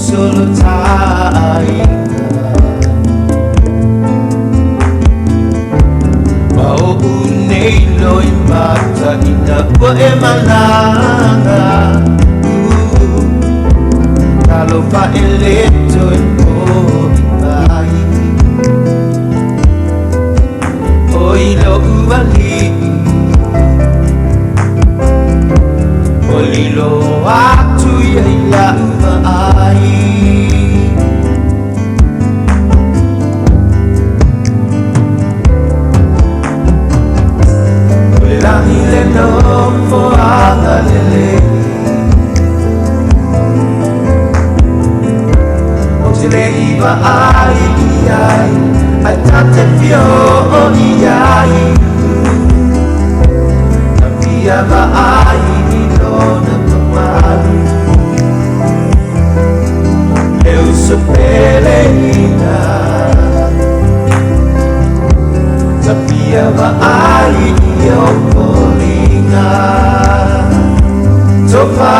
Solo tayo mauunay lo'y mata inapo e malanga Talo pa eleto en po ibay O ilo uwali O lilo atu yaya umaay no for agalele Otile iba ai iai Ai tate fio o iai Tapia ba ai ilona pamaru Eu sou peleina Tapia ba ai iopolinga Topa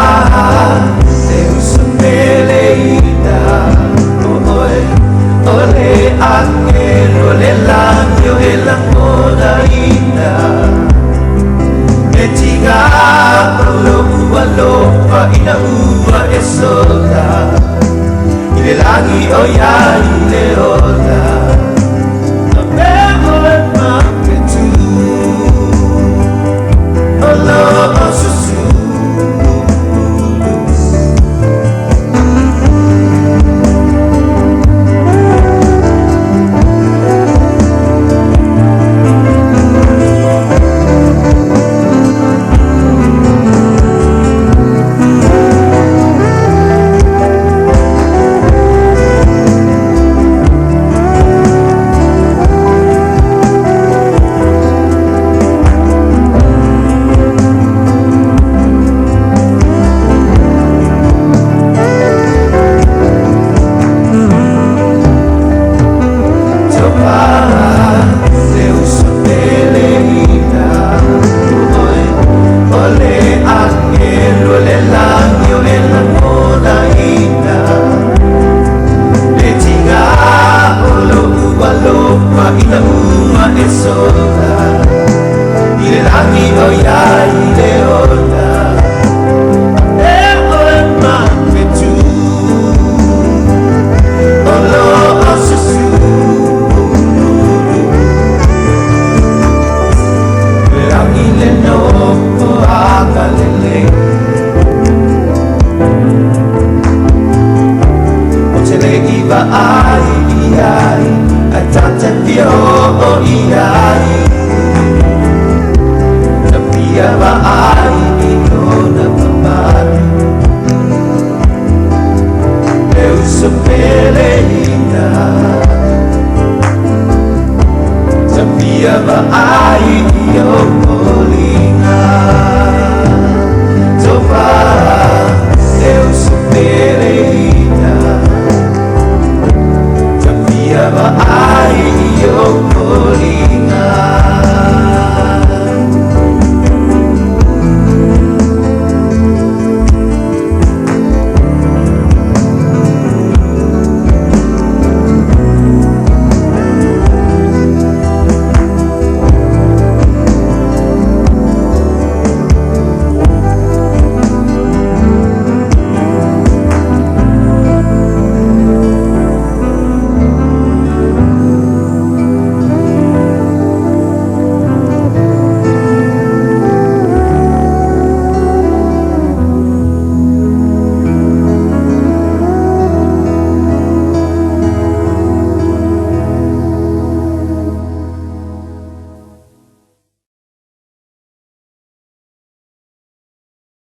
Deus peleina Oe Ole angel Ole langyo Ela monaina Metiga Olo ua lopa Ina ua esola Ile langi oya ile ola But I